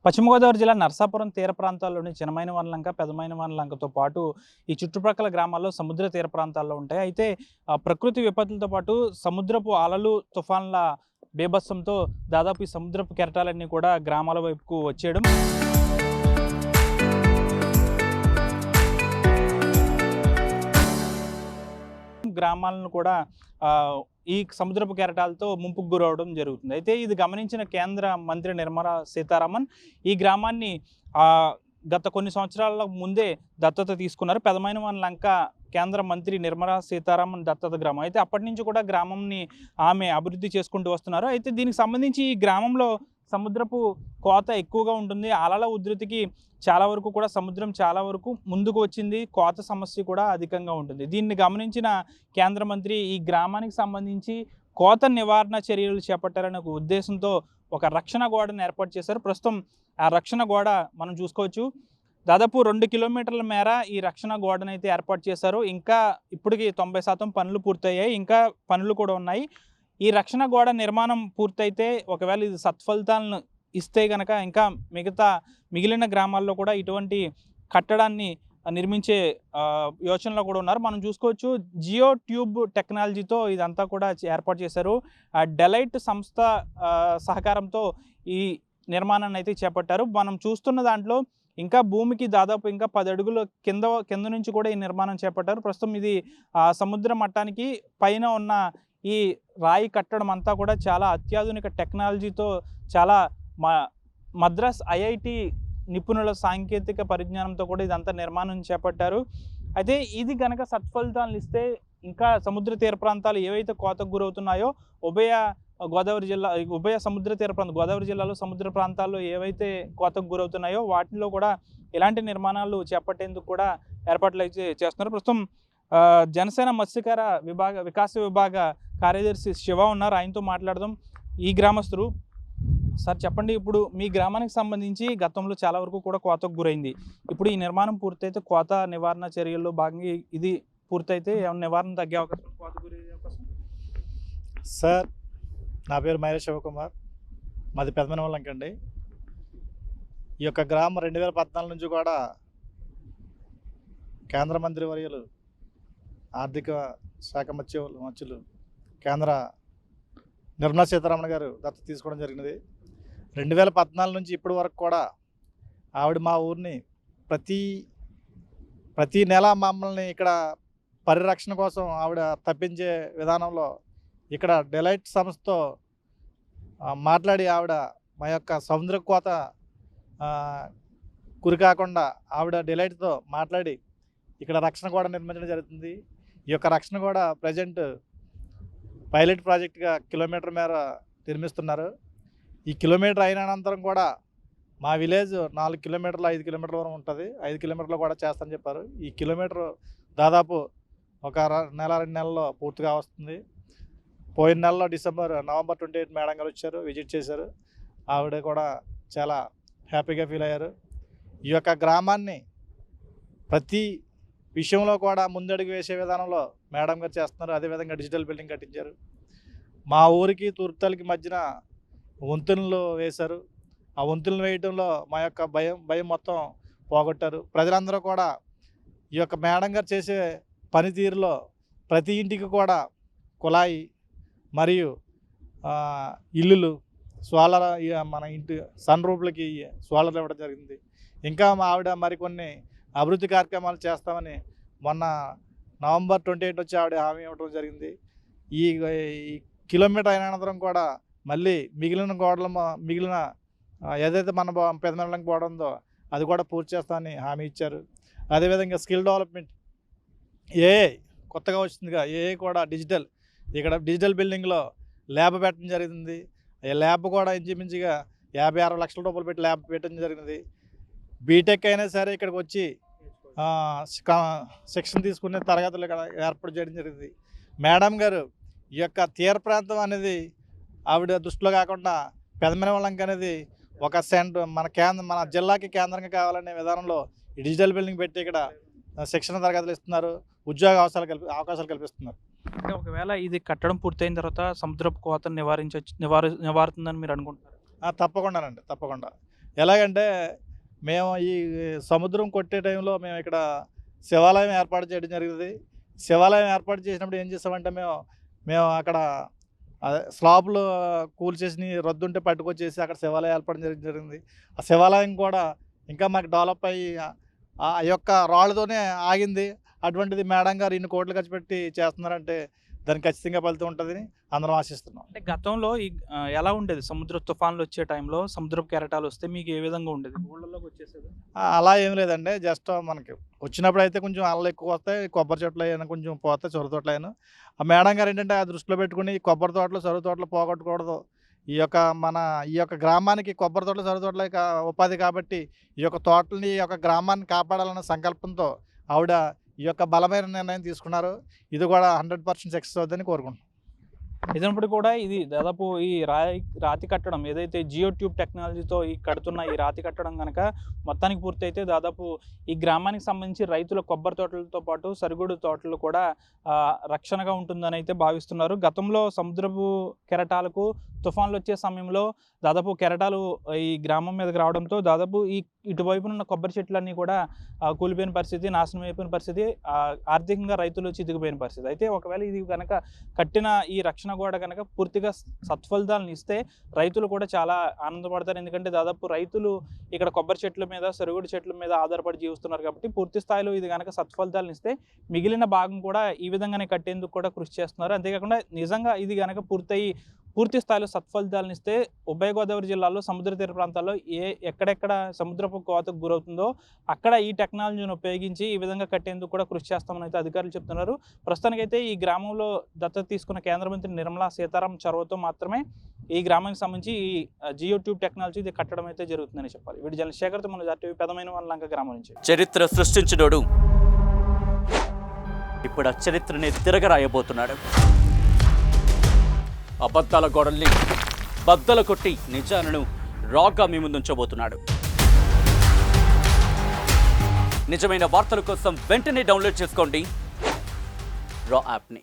పశ్చిమ గోదావరి జిల్లా నరసాపురం తీర ప్రాంతాల్లోని చినమైనవనలంక, పెదమైనవనలంకతో పాటు ఈ చుట్టుప్రక్కల గ్రామాల్లో సముద్ర తీర ప్రాంతాల్లో ఉంటాయి. అయితే ప్రకృతి విపత్తులతో పాటు సముద్రపు అలలు, తుఫాన్ల బీభత్సంతో దాదాపు ఈ సముద్రపు కెరటాలన్నీ కూడా గ్రామాల వైపుకు వచ్చేయడం, గ్రామాలను కూడా ఈ సముద్రపు కెరటాలతో ముంపుకు గురవడం జరుగుతుంది. అయితే ఇది గమనించిన కేంద్ర మంత్రి నిర్మలా సీతారామన్ ఈ గ్రామాన్ని గత కొన్ని సంవత్సరాల ముందే దత్తత తీసుకున్నారు. పెదమైనవనలంక కేంద్ర మంత్రి నిర్మలా సీతారామన్ దత్తత గ్రామం. అయితే అప్పటి నుంచి కూడా గ్రామంని ఆమె అభివృద్ధి చేసుకుంటూ వస్తున్నారు. అయితే దీనికి సంబంధించి ఈ గ్రామంలో సముద్రపు కోత ఎక్కువగా ఉంటుంది. అలల ఉధృతికి చాలా వరకు కూడా సముద్రం చాలా వరకు ముందుకు వచ్చింది. కోత సమస్య కూడా అధికంగా ఉంటుంది. దీన్ని గమనించిన కేంద్ర మంత్రి ఈ గ్రామానికి సంబంధించి కోత నివారణ చర్యలు చేపట్టాలనే ఒక ఉద్దేశంతో ఒక రక్షణ గోడను ఏర్పాటు చేశారు. ప్రస్తుతం ఆ రక్షణ గోడ మనం చూసుకోవచ్చు. దాదాపు 2 కిలోమీటర్ల మేర ఈ రక్షణ గోడను అయితే ఏర్పాటు చేశారు. ఇంకా ఇప్పటికి 90% పనులు పూర్తయ్యాయి. ఇంకా పనులు కూడా ఉన్నాయి. ఈ రక్షణ గోడ నిర్మాణం పూర్తయితే ఒకవేళ ఇది సత్ఫలితాలను ఇస్తే కనుక ఇంకా మిగిలిన గ్రామాల్లో కూడా ఇటువంటి కట్టడాన్ని నిర్మించే యోచనలో కూడా ఉన్నారు. మనం చూసుకోవచ్చు జియో ట్యూబ్ టెక్నాలజీతో ఇదంతా కూడా ఏర్పాటు చేశారు. డెలైట్ సంస్థ సహకారంతో ఈ నిర్మాణాన్ని అయితే చేపట్టారు. మనం చూస్తున్న దాంట్లో ఇంకా భూమికి దాదాపు ఇంకా 10 అడుగుల కింద నుంచి కూడా ఈ నిర్మాణం చేపట్టారు. ప్రస్తుతం ఇది సముద్ర మట్టానికి పైన ఉన్న ఈ రాయి కట్టడం అంతా కూడా చాలా అత్యాధునిక టెక్నాలజీతో చాలా మద్రాస్ ఐఐటి నిపుణుల సాంకేతిక పరిజ్ఞానంతో కూడా ఇదంతా నిర్మాణం చేపట్టారు. అయితే ఇది కనుక సత్ఫలితాలను ఇస్తే ఇంకా సముద్ర తీర ప్రాంతాలు ఏవైతే కోతకు గురవుతున్నాయో ఉభయ సముద్ర తీర ప్రాంతం గోదావరి జిల్లాలో సముద్ర ప్రాంతాల్లో ఏవైతే కోతకు గురవుతున్నాయో వాటిలో కూడా ఇలాంటి నిర్మాణాలు చేపట్టేందుకు కూడా ఏర్పాట్లు అయితే చేస్తున్నారు. ప్రస్తుతం జనసేన మత్స్యకార వికాస విభాగ కార్యదర్శి శివ ఉన్నారు. ఆయనతో మాట్లాడదాం. ఈ గ్రామస్తులు సార్ చెప్పండి, ఇప్పుడు మీ గ్రామానికి సంబంధించి గతంలో చాలా వరకు కూడా కోతకు గురైంది. ఇప్పుడు ఈ నిర్మాణం పూర్తయితే కోత నివారణ చర్యల్లో భాగంగా ఇది పూర్తయితే ఏమైనా నివారణ తగ్గే అవకాశం, కోత గురయ్యే అవకాశం? సార్, నా పేరు మైరా శివకుమార్, మాది పెదమైనవనలంక అండి. ఈ యొక్క గ్రామం 2014 నుంచి కూడా కేంద్ర మంత్రి వర్యులు ఆర్థిక శాఖ మంత్రులు కేంద్ర నిర్మలా సీతారామన్ గారు దత్తత తీసుకోవడం జరిగినది. 2014 నుంచి ఇప్పటి వరకు కూడా ఆవిడ మా ఊరిని ప్రతి నెల మమ్మల్ని ఇక్కడ పరిరక్షణ కోసం ఆవిడ తప్పించే విధానంలో ఇక్కడ డెలైట్ సంస్థతో మాట్లాడి ఆవిడ మా యొక్క సముద్ర కోత గురి కాకుండా ఆవిడ డెలైట్తో మాట్లాడి ఇక్కడ రక్షణ గోడ నిర్మించడం జరుగుతుంది. ఈ యొక్క రక్షణ గోడ ప్రజెంట్ పైలట్ ప్రాజెక్ట్గా కిలోమీటర్ మేర నిర్మిస్తున్నారు. ఈ కిలోమీటర్ అయిన అనంతరం కూడా మా విలేజ్ 4 కిలోమీటర్లు 5 కిలోమీటర్ల వరకు ఉంటుంది. 5 కిలోమీటర్లు కూడా చేస్తామని చెప్పారు. ఈ కిలోమీటర్ దాదాపు ఒక నెల 2 నెలల్లో పూర్తిగా వస్తుంది. పోయిన నెలలో నవంబర్ 28 మేడం గారు వచ్చారు, విజిట్ చేశారు. ఆవిడ కూడా చాలా హ్యాపీగా ఫీల్ అయ్యారు. ఈ యొక్క గ్రామాన్ని ప్రతి విషయంలో కూడా ముందడుగు వేసే విధానంలో మేడం గారు చేస్తున్నారు. అదేవిధంగా డిజిటల్ బిల్డింగ్ కట్టించారు. మా ఊరికి తూర్పుతలకి మధ్యన వంతెనలు వేశారు. ఆ వంతెనలు వేయడంలో మా యొక్క భయం మొత్తం పోగొట్టారు. ప్రజలందరూ కూడా ఈ యొక్క మేడం గారు చేసే పనితీరులో ప్రతి ఇంటికి కూడా కుళాయి మరియు ఇల్లులు సోలార్, మన ఇంటి సన్ రూఫ్లకి సోలార్ ఇవ్వడం జరిగింది. ఇంకా మా ఆవిడ మరికొన్ని అభివృద్ధి కార్యక్రమాలు చేస్తామని మొన్న నవంబర్ 28 వచ్చి ఆవిడ హామీ ఇవ్వడం జరిగింది. ఈ కిలోమీటర్ అయిన అనంతరం కూడా మళ్ళీ మిగిలిన ఏదైతే మన పెదమైనవనలంక గోడ ఉందో అది కూడా పూర్తి చేస్తామని హామీ ఇచ్చారు. అదేవిధంగా స్కిల్ డెవలప్మెంట్ ఏఐ కొత్తగా వచ్చిందిగా, ఏఐ కూడా ఇక్కడ డిజిటల్ బిల్డింగ్లో ల్యాబ్ పెట్టడం జరిగింది. ఈ ల్యాబ్ కూడా ఇంచుమించుగా 50-60 లక్షల రూపాయలు పెట్టి ల్యాబ్ పెట్టడం జరిగింది. బీటెక్ అయినా సరే ఇక్కడికి వచ్చి శిక్షణ తీసుకునే తరగతులు ఇక్కడ ఏర్పాటు చేయడం జరిగింది. మేడం గారు ఈ యొక్క తీర ప్రాంతం అనేది ఆవిడ దృష్టిలో కాకుండా పెదమైనవనలంక అనేది ఒక మన జిల్లాకి కేంద్రంగా కావాలనే విధానంలో ఈ డిజిటల్ బిల్డింగ్ పెట్టి ఇక్కడ శిక్షణ తరగతులు ఇస్తున్నారు, ఉద్యోగ అవకాశాలు కల్పిస్తున్నారు. అంటే ఒకవేళ ఇది కట్టడం పూర్తయిన తర్వాత సముద్రపు కోతను నివారుతుందని మీరు అనుకుంటున్నారు? తప్పకుండానండి, తప్పకుండా. ఎలాగంటే మేము ఈ సముద్రం కొట్టే టైంలో మేము ఇక్కడ శివాలయం ఏర్పాటు చేయడం జరిగింది. శివాలయం ఏర్పాటు చేసినప్పుడు ఏం చేస్తామంటే మేము అక్కడ స్లాబ్లు కూల్చేసి రద్దుంటే పట్టుకొచ్చేసి అక్కడ శివాలయం ఏర్పాటు జరిగింది. ఆ శివాలయం కూడా ఇంకా మాకు డెవలప్ అయ్యి ఆ యొక్క రాళ్ళతోనే ఆగింది. అటువంటిది మేడం గారు ఇన్ని కోట్లు ఖర్చు పెట్టి చేస్తున్నారంటే దానికి ఖచ్చితంగా ఫలితం ఉంటుందని అందరం ఆశిస్తున్నాం. అంటే గతంలో ఎలా ఉండేది సముద్ర తుఫాన్లు వచ్చే టైంలో సముద్రపు కెరటాలు వస్తే మీకు ఏ విధంగా ఉండేది? ఊళ్ళలోకి వచ్చేసేది? అలా ఏం లేదండి. జస్ట్ మనకి వచ్చినప్పుడు అయితే కొంచెం అలలు ఎక్కువ వస్తాయి, కొబ్బరి చెట్లు అయినా కొంచెం పోతాయి, సొర తోటలు అయినా. ఆ మేడం గారు ఏంటంటే ఆ దృష్టిలో పెట్టుకుని కొబ్బరి తోటలు, సొర తోటలు పోగొట్టకూడదు. ఈ యొక్క గ్రామానికి కొబ్బరి తోటలు, సొర తోటలే ఉపాధి కాబట్టి ఈ యొక్క తోటలని, ఈ యొక్క గ్రామాన్ని కాపాడాలన్న సంకల్పంతో ఆవిడ ఈ యొక్క బలమైన నిర్ణయం తీసుకున్నారు. ఇది కూడా 100% సక్సెస్ అవుతుందని కోరుకుంటున్నాం. ఇదనప్పుడు కూడా ఇది దాదాపు ఈ రాతి కట్టడం ఏదైతే జియో ట్యూబ్ టెక్నాలజీతో కడుతున్న ఈ రాతి కట్టడం కనుక మొత్తానికి పూర్తయితే దాదాపు ఈ గ్రామానికి సంబంధించి రైతుల కొబ్బరి తోటలతో పాటు సరుగుడు తోటలు కూడా రక్షణగా ఉంటుందని అయితే భావిస్తున్నారు. గతంలో సముద్రపు కెరటాలకు తుఫాన్లు వచ్చే సమయంలో దాదాపు కెరటాలు ఈ గ్రామం మీదకి రావడంతో దాదాపు ఇటువైపున ఉన్న కొబ్బరి చెట్లన్నీ కూడా కూలిపోయిన పరిస్థితి, నాశనం అయిపోయిన పరిస్థితి, ఆర్థికంగా రైతులు చితికిపోయిన పరిస్థితి. అయితే ఒకవేళ ఇది కనుక కట్టిన ఈ రక్షణ గోడ కనుక పూర్తిగా సత్ఫలితాలను ఇస్తే రైతులు కూడా చాలా ఆనందపడతారు. ఎందుకంటే దాదాపు రైతులు ఇక్కడ కొబ్బరి చెట్ల మీద, సరుగుడు చెట్ల మీద ఆధారపడి జీవిస్తున్నారు కాబట్టి పూర్తి స్థాయిలో ఇది కనుక సత్ఫలితాలను ఇస్తే మిగిలిన భాగం కూడా ఈ విధంగానే కట్టేందుకు కూడా కృషి చేస్తున్నారు. అంతేకాకుండా నిజంగా ఇది కనుక పూర్తి స్థాయిలో సత్ఫలితాలను ఇస్తే ఉభయ గోదావరి జిల్లాలో సముద్ర తీర ప్రాంతాల్లో ఎక్కడెక్కడ సముద్రపు కోతకు గురవుతుందో అక్కడ ఈ టెక్నాలజీని ఉపయోగించి ఈ విధంగా కట్టేందుకు కూడా కృషి చేస్తామని అయితే అధికారులు చెప్తున్నారు. ప్రస్తుతానికైతే ఈ గ్రామంలో దత్తత తీసుకున్న కేంద్ర మంత్రి నిర్మలా సీతారామన్ చొరవతో మాత్రమే ఈ గ్రామానికి సంబంధించి ఈ జియో ట్యూబ్ టెక్నాలజీ ఇది కట్టడం అయితే జరుగుతుందని చెప్పాలి. వీడి జనశేఖర్తో మన జాతీయ పెదమైన లంక గ్రామం నుంచి. చరిత్ర సృష్టించినోడు ఇప్పుడు ఆ చరిత్రని తిరగరాయబోతున్నాడు. అబద్ధాల గోడల్ని బద్దలు కొట్టి నిజాలను రాగా మీ ముందుంచబోతున్నాడు. నిజమైన వార్తల కోసం వెంటనే డౌన్లోడ్ చేసుకోండి రా యాప్ని.